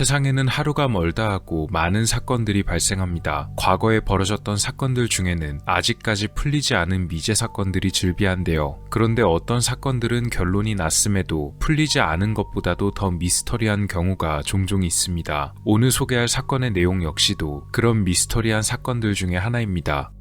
세상에는 하루가 멀다 하고 많은 사건들이 발생합니다. 과거에 벌어졌던 사건들 중에는 아직까지 풀리지 않은 미제 사건들이 즐비한데요. 그런데 어떤 사건들은 결론이 났음에도 풀리지 않은 것보다도 더 미스터리한 경우가 종종 있습니다. 오늘 소개할 사건의 내용 역시도 그런 미스터리한 사건들 중에 하나입니다.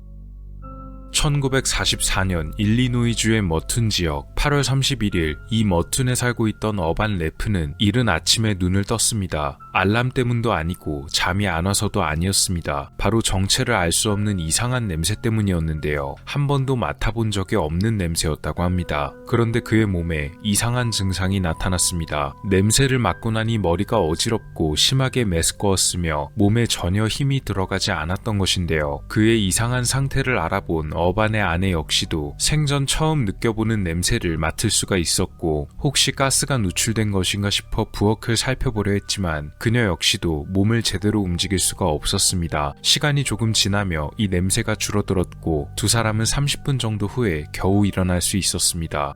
1944년 일리노이주의 머툰 지역 8월 31일 이 머툰에 살고 있던 어반 레프는 이른 아침에 눈을 떴습니다. 알람 때문도 아니고 잠이 안 와서도 아니었습니다. 바로 정체를 알 수 없는 이상한 냄새 때문이었는데요. 한 번도 맡아본 적이 없는 냄새였다고 합니다. 그런데 그의 몸에 이상한 증상이 나타났습니다. 냄새를 맡고 나니 머리가 어지럽고 심하게 메스꺼웠으며 몸에 전혀 힘이 들어가지 않았던 것인데요. 그의 이상한 상태를 알아본 어반의 아내 역시도 생전 처음 느껴보는 냄새를 맡을 수가 있었고 혹시 가스가 누출된 것인가 싶어 부엌을 살펴보려 했지만 그녀 역시도 몸을 제대로 움직일 수가 없었습니다. 시간이 조금 지나며 이 냄새가 줄어들었고 두 사람은 30분 정도 후에 겨우 일어날 수 있었습니다.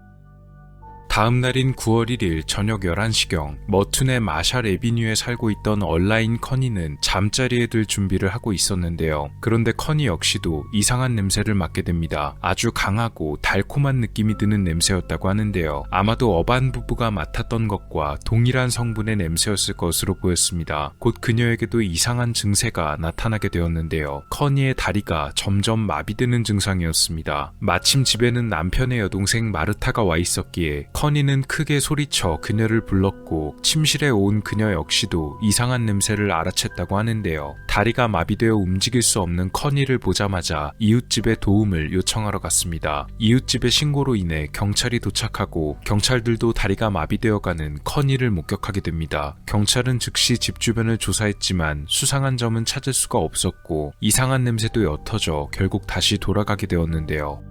다음 날인 9월 1일 저녁 11시경 머툰의 마샬 에비뉴에 살고 있던 얼라인 커니는 잠자리에 들 준비를 하고 있었는데요. 그런데 커니 역시도 이상한 냄새를 맡게 됩니다. 아주 강하고 달콤한 느낌이 드는 냄새였다고 하는데요. 아마도 어반 부부가 맡았던 것과 동일한 성분의 냄새였을 것으로 보였습니다. 곧 그녀에게도 이상한 증세가 나타나게 되었는데요. 커니의 다리가 점점 마비되는 증상이었습니다. 마침 집에는 남편의 여동생 마르타가 와 있었기에 커니는 크게 소리쳐 그녀를 불렀고 침실에 온 그녀 역시도 이상한 냄새를 알아챘다고 하는데요. 다리가 마비되어 움직일 수 없는 커니를 보자마자 이웃집에 도움을 요청하러 갔습니다. 이웃집의 신고로 인해 경찰이 도착하고 경찰들도 다리가 마비되어가는 커니를 목격하게 됩니다. 경찰은 즉시 집 주변을 조사했지만 수상한 점은 찾을 수가 없었고 이상한 냄새도 옅어져 결국 다시 돌아가게 되었는데요.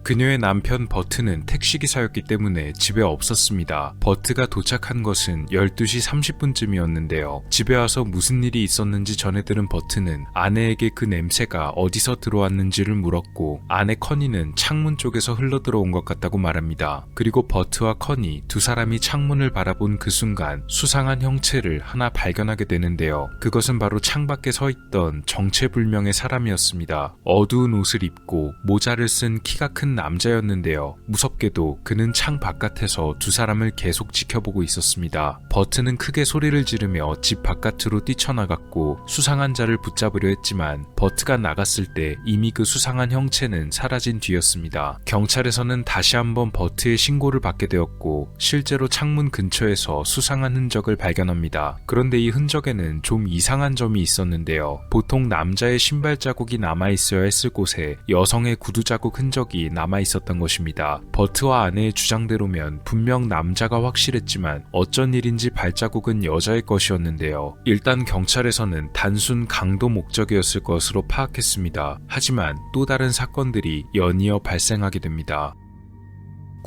그녀의 남편 버트는 택시기사였기 때문에 집에 없었습니다. 버트가 도착한 것은 12시 30분쯤이었는데요. 집에 와서 무슨 일이 있었는지 전해들은 버트는 아내에게 그 냄새가 어디서 들어왔는지를 물었고 아내 커니는 창문 쪽에서 흘러들어온 것 같다고 말합니다. 그리고 버트와 커니 두 사람이 창문을 바라본 그 순간 수상한 형체를 하나 발견하게 되는데요. 그것은 바로 창밖에 서 있던 정체불명의 사람이었습니다. 어두운 옷을 입고 모자를 쓴 키가 큰 남자였는데요. 무섭게도 그는 창 바깥에서 두 사람을 계속 지켜보고 있었습니다. 버트는 크게 소리를 지르며 집 바깥으로 뛰쳐나갔고 수상한 자를 붙잡으려 했지만 버트가 나갔을 때 이미 그 수상한 형체는 사라진 뒤였습니다. 경찰에서는 다시 한번 버트의 신고를 받게 되었고 실제로 창문 근처에서 수상한 흔적을 발견합니다. 그런데 이 흔적에는 좀 이상한 점이 있었는데요. 보통 남자의 신발 자국이 남아있어야 했을 곳에 여성의 구두 자국 흔적이 남아있었던 것입니다. 버트와 아내의 주장대로면 분명 남자가 확실했지만 어쩐 일인지 발자국은 여자의 것이었는데요. 일단 경찰에서는 단순 강도 목적이었을 것으로 파악했습니다. 하지만 또 다른 사건들이 연이어 발생하게 됩니다.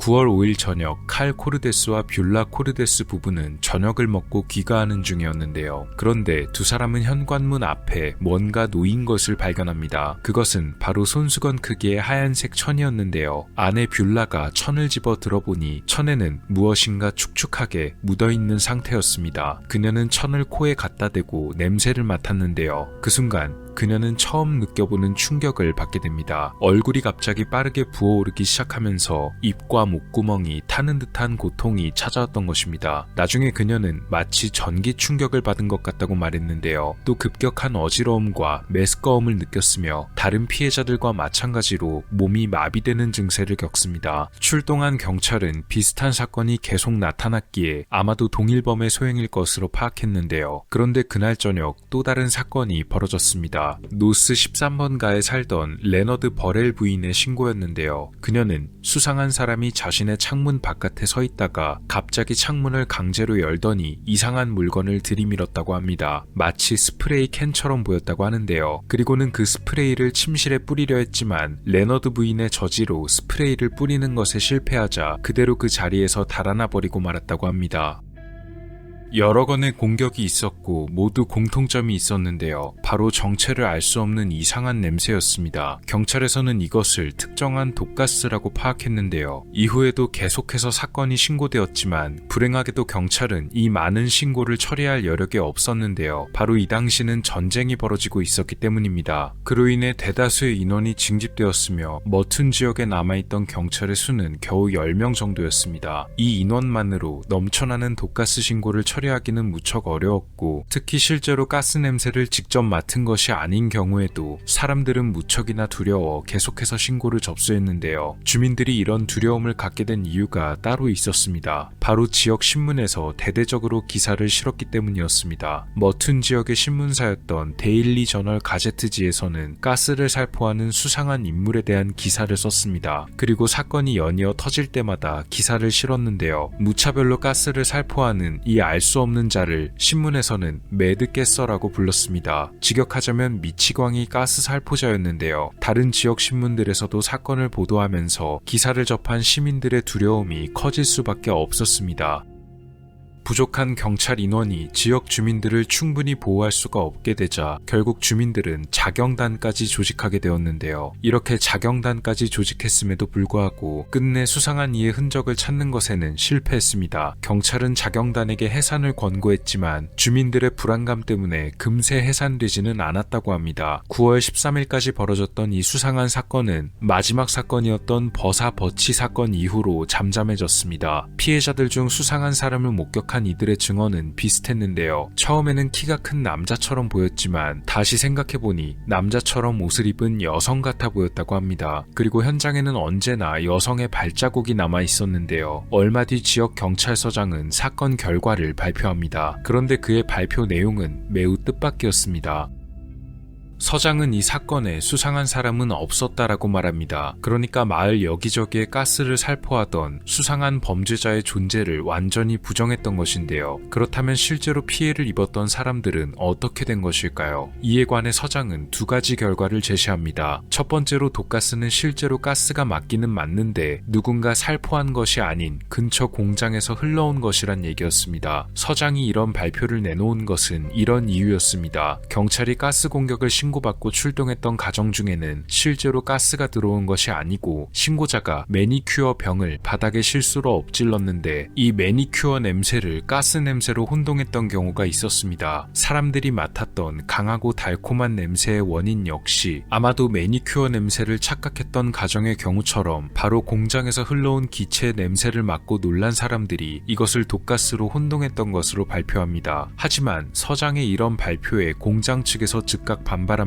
9월 5일 저녁 칼 코르데스와 뷸라 코르데스 부부는 저녁을 먹고 귀가하는 중이었는데요. 그런데 두 사람은 현관문 앞에 뭔가 놓인 것을 발견합니다. 그것은 바로 손수건 크기의 하얀색 천이었는데요. 아내 뷸라가 천을 집어 들어보니 천에는 무엇인가 축축하게 묻어있는 상태였습니다. 그녀는 천을 코에 갖다 대고 냄새를 맡았는데요. 그 순간 그녀는 처음 느껴보는 충격을 받게 됩니다. 얼굴이 갑자기 빠르게 부어오르기 시작하면서 입과 목구멍이 타는 듯한 고통이 찾아왔던 것입니다. 나중에 그녀는 마치 전기 충격을 받은 것 같다고 말했는데요. 또 급격한 어지러움과 메스꺼움을 느꼈으며 다른 피해자들과 마찬가지로 몸이 마비되는 증세를 겪습니다. 출동한 경찰은 비슷한 사건이 계속 나타났기에 아마도 동일범의 소행일 것으로 파악했는데요. 그런데 그날 저녁 또 다른 사건이 벌어졌습니다. 노스 13번가에 살던 레너드 버렐 부인의 신고였는데요. 그녀는 수상한 사람이 자신의 창문 바깥에 서 있다가 갑자기 창문을 강제로 열더니 이상한 물건을 들이밀었다고 합니다. 마치 스프레이 캔처럼 보였다고 하는데요. 그리고는 그 스프레이를 침실에 뿌리려 했지만 레너드 부인의 저지로 스프레이를 뿌리는 것에 실패하자 그대로 그 자리에서 달아나 버리고 말았다고 합니다. 여러 건의 공격이 있었고 모두 공통점이 있었는데요. 바로 정체를 알 수 없는 이상한 냄새였습니다. 경찰에서는 이것을 특정한 독가스라고 파악했는데요. 이후에도 계속해서 사건이 신고되었지만 불행하게도 경찰은 이 많은 신고를 처리할 여력이 없었는데요. 바로 이 당시는 전쟁이 벌어지고 있었기 때문입니다. 그로 인해 대다수의 인원이 징집되었으며 머튼 지역에 남아있던 경찰의 수는 겨우 10명 정도였습니다. 이 인원만으로 넘쳐나는 독가스 신고를 처리하기는 무척 어려웠고, 특히 실제로 가스 냄새를 직접 맡은 것이 아닌 경우에도 사람들은 무척이나 두려워 계속해서 신고를 접수했는데요. 주민들이 이런 두려움을 갖게 된 이유가 따로 있었습니다. 바로 지역 신문에서 대대적으로 기사를 실었기 때문이었습니다. 머튼 지역의 신문사였던 데일리 저널 가제트지에서는 가스를 살포하는 수상한 인물에 대한 기사를 썼습니다. 그리고 사건이 연이어 터질 때마다 기사를 실었는데요. 무차별로 가스를 살포하는 이 알 수 없는 자를 신문에서는 매드캐서라고 불렀습니다. 직역하자면 미치광이 가스 살포자였는데요. 다른 지역 신문들에서도 사건을 보도하면서 기사를 접한 시민들의 두려움이 커질 수밖에 없었습니다. 부족한 경찰 인원이 지역 주민들을 충분히 보호할 수가 없게 되자 결국 주민들은 자경단까지 조직하게 되었는데요. 이렇게 자경단까지 조직했음에도 불구하고 끝내 수상한 이의 흔적을 찾는 것에는 실패했습니다. 경찰은 자경단에게 해산을 권고했지만 주민들의 불안감 때문에 금세 해산되지는 않았다고 합니다. 9월 13일까지 벌어졌던 이 수상한 사건은 마지막 사건이었던 버사버치 사건 이후로 잠잠해졌습니다. 피해자들 중 수상한 사람을 목격한 이들의 증언은 비슷했는데요. 처음에는 키가 큰 남자처럼 보였지만 다시 생각해보니 남자처럼 옷을 입은 여성 같아 보였다고 합니다. 그리고 현장에는 언제나 여성의 발자국이 남아 있었는데요. 얼마 뒤 지역 경찰서장은 사건 결과를 발표합니다. 그런데 그의 발표 내용은 매우 뜻밖이었습니다. 서장은 이 사건에 수상한 사람은 없었다라고 말합니다. 그러니까 마을 여기저기에 가스를 살포하던 수상한 범죄자의 존재를 완전히 부정했던 것인데요. 그렇다면 실제로 피해를 입었던 사람들은 어떻게 된 것일까요? 이에 관해 서장은 두 가지 결과를 제시합니다. 첫 번째로 독가스는 실제로 가스가 맞기는 맞는데 누군가 살포한 것이 아닌 근처 공장에서 흘러온 것이란 얘기였습니다. 서장이 이런 발표를 내놓은 것은 이런 이유였습니다. 경찰이 가스 공격을 신고받고 출동했던 가정 중에는 실제로 가스가 들어온 것이 아니고 신고자가 매니큐어 병을 바닥에 실수로 엎질렀는데 이 매니큐어 냄새를 가스 냄새로 혼동했던 경우가 있었습니다. 사람들이 맡았던 강하고 달콤한 냄새의 원인 역시 아마도 매니큐어 냄새를 착각했던 가정의 경우처럼 바로 공장에서 흘러온 기체의 냄새를 맡고 놀란 사람들이 이것을 독가스로 혼동했던 것으로 발표합니다. 하지만 서장의 이런 발표에 공장 측에서 즉각 반발합니다.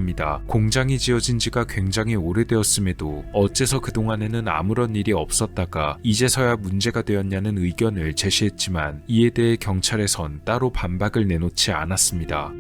공장이 지어진 지가 굉장히 오래되었음에도 어째서 그동안에는 아무런 일이 없었다가 이제서야 문제가 되었냐는 의견을 제시했지만 이에 대해 경찰에선 따로 반박을 내놓지 않았습니다.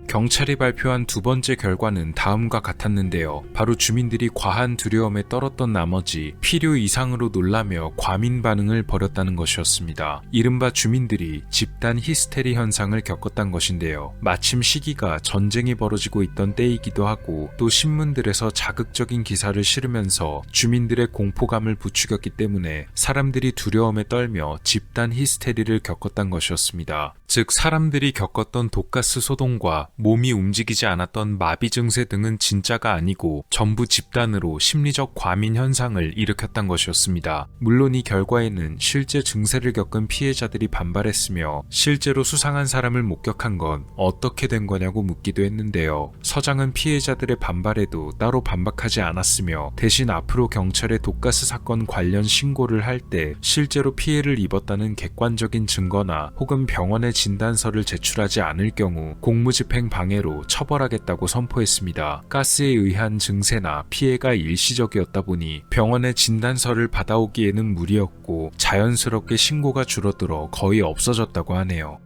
경찰이 발표한 두 번째 결과는 다음과 같았는데요. 바로 주민들이 과한 두려움에 떨었던 나머지 필요 이상으로 놀라며 과민 반응을 벌였다는 것이었습니다. 이른바 주민들이 집단 히스테리 현상을 겪었다는 것인데요. 마침 시기가 전쟁이 벌어지고 있던 때이기도 하고 또 신문들에서 자극적인 기사를 실으면서 주민들의 공포감을 부추겼기 때문에 사람들이 두려움에 떨며 집단 히스테리를 겪었다는 것이었습니다. 즉 사람들이 겪었던 독가스 소동과 몸이 움직이지 않았던 마비 증세 등은 진짜가 아니고 전부 집단으로 심리적 과민 현상을 일으켰던 것이었습니다. 물론 이 결과에는 실제 증세를 겪은 피해자들이 반발했으며 실제로 수상한 사람을 목격한 건 어떻게 된 거냐고 묻기도 했는데요. 서장은 피해자들의 반발에도 따로 반박하지 않았으며 대신 앞으로 경찰에 독가스 사건 관련 신고를 할 때 실제로 피해를 입었다는 객관적인 증거나 혹은 병원의 진단서를 제출하지 않을 경우 공무집행 방해로 처벌하겠다고 선포했습니다. 가스에 의한 증세나 피해가 일시적이었다 보니 병원의 진단서를 받아오기에는 무리였고 자연스럽게 신고가 줄어들어 거의 없어졌다고 하네요.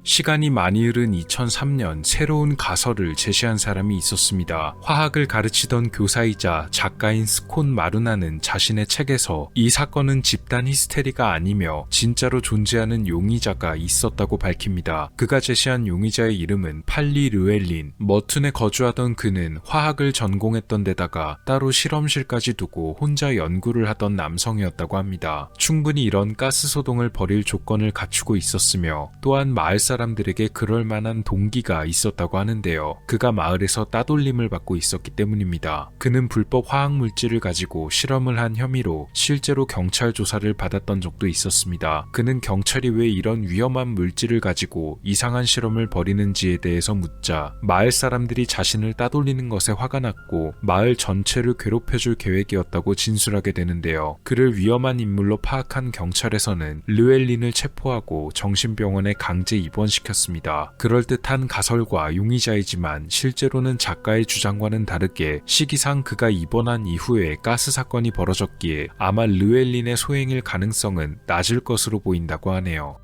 시간이 많이 흐른 2003년 새로운 가설을 제시한 사람이 있었습니다. 화학을 가르치던 교사이자 작가인 스콘 마루나는 자신의 책에서 이 사건은 집단 히스테리가 아니며 진짜로 존재하는 용의자가 있었다고 밝힙니다. 그가 제시한 용의자의 이름은 팔리 르웰린. 머툰에 거주하던 그는 화학을 전공했던 데다가 따로 실험실까지 두고 혼자 연구를 하던 남성이었다고 합니다. 충분히 이런 가스 소동을 벌일 조건을 갖추고 있었으며 또한 마을 사람들에게 그럴 만한 동기가 있었다고 하는데요. 그가 마을에서 따돌림을 받고 있었기 때문입니다. 그는 불법 화학 물질을 가지고 실험을 한 혐의로 실제로 경찰 조사를 받았던 적도 있었습니다. 그는 경찰이 왜 이런 위험한 물질을 가지고 이상한 실험을 벌이는지에 대해서 묻자 마을 사람들이 자신을 따돌리는 것에 화가 났고 마을 전체를 괴롭혀줄 계획이었다고 진술하게 되는데요. 그를 위험한 인물로 파악한 경찰에서는 르웰린을 체포하고 정신병원에 강제 입원시켰습니다. 그럴듯한 가설과 용의자이지만 실제로는 작가의 주장과는 다르게 시기상 그가 입원한 이후에 가스 사건이 벌어졌기에 아마 르웰린의 소행일 가능성은 낮을 것으로 보인다고 하네요.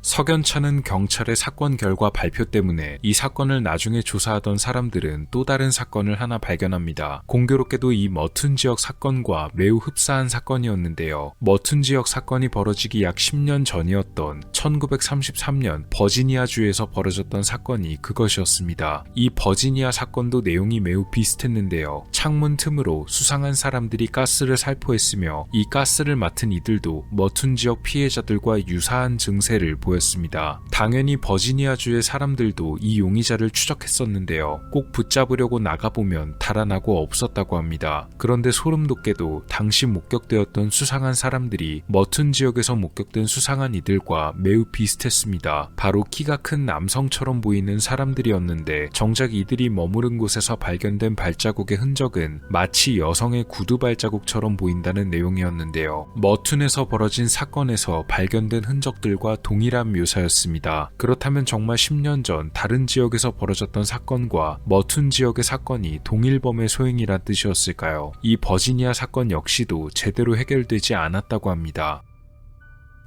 석연찮은 경찰의 사건 결과 발표 때문에 이 사건을 나중에 조사하던 사람들은 또 다른 사건을 하나 발견합니다. 공교롭게도 이 머툰 지역 사건과 매우 흡사한 사건이었는데요. 머툰 지역 사건이 벌어지기 약 10년 전이었던 1933년 버지니아주에서 벌어졌던 사건이 그것이었습니다. 이 버지니아 사건도 내용이 매우 비슷했는데요. 창문 틈으로 수상한 사람들이 가스를 살포했으며 이 가스를 맡은 이들도 머툰 지역 피해자들과 유사한 증세를 보였습니다. 당연히 버지니아주의 사람들도 이 용의자를 추적했었는데요. 꼭 붙잡으려고 나가보면 달아나고 없었다고 합니다. 그런데 소름 돋게도 당시 목격되었던 수상한 사람들이 머툰 지역에서 목격된 수상한 이들과 매우 비슷했습니다. 바로 키가 큰 남성처럼 보이는 사람들이었는데 정작 이들이 머무른 곳에서 발견된 발자국의 흔적은 마치 여성의 구두 발자국처럼 보인다는 내용이었는데요. 머툰에서 벌어진 사건에서 발견된 흔적들과 동일한 묘사였습니다. 그렇다면 정말 10년 전 다른 지역에서 벌어졌던 사건과 머툰 지역의 사건이 동일범의 소행이란 뜻이었을까요? 이 버지니아 사건 역시도 제대로 해결되지 않았다고 합니다.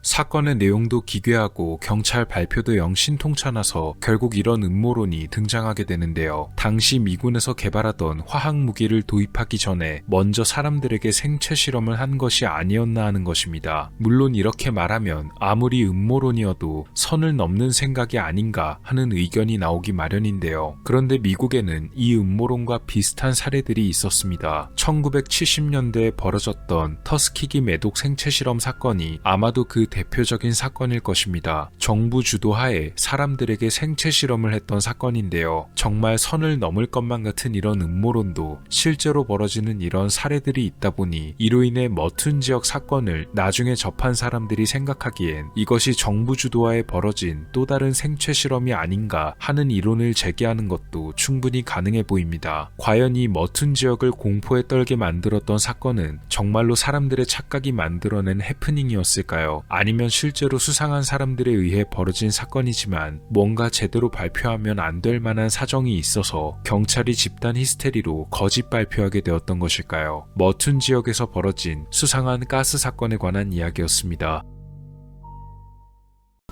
사건의 내용도 기괴하고 경찰 발표도 영 신통찮아서 결국 이런 음모론이 등장하게 되는데요. 당시 미군에서 개발하던 화학 무기를 도입하기 전에 먼저 사람들에게 생체 실험을 한 것이 아니었나 하는 것입니다. 물론 이렇게 말하면 아무리 음모론이어도 선을 넘는 생각이 아닌가 하는 의견이 나오기 마련인데요. 그런데 미국에는 이 음모론과 비슷한 사례들이 있었습니다. 1970년대에 벌어졌던 터스키기 매독 생체 실험 사건이 아마도 그 대표적인 사건일 것입니다. 정부 주도하에 사람들에게 생체 실험을 했던 사건인데요. 정말 선을 넘을 것만 같은 이런 음모론도 실제로 벌어지는 이런 사례들이 있다 보니 이로 인해 머툰 지역 사건을 나중에 접한 사람들이 생각하기엔 이것이 정부 주도하에 벌어진 또 다른 생체 실험이 아닌가 하는 이론을 제기하는 것도 충분히 가능해 보입니다. 과연 이 머툰 지역을 공포에 떨게 만들었던 사건은 정말로 사람들의 착각이 만들어낸 해프닝이었을까요? 아니면 실제로 수상한 사람들에 의해 벌어진 사건이지만 뭔가 제대로 발표하면 안 될 만한 사정이 있어서 경찰이 집단 히스테리로 거짓 발표하게 되었던 것일까요? 머툰 지역에서 벌어진 수상한 가스 사건에 관한 이야기였습니다.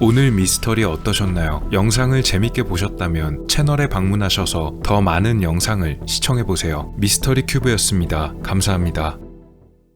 오늘 미스터리 어떠셨나요? 영상을 재밌게 보셨다면 채널에 방문하셔서 더 많은 영상을 시청해보세요. 미스터리 큐브였습니다. 감사합니다.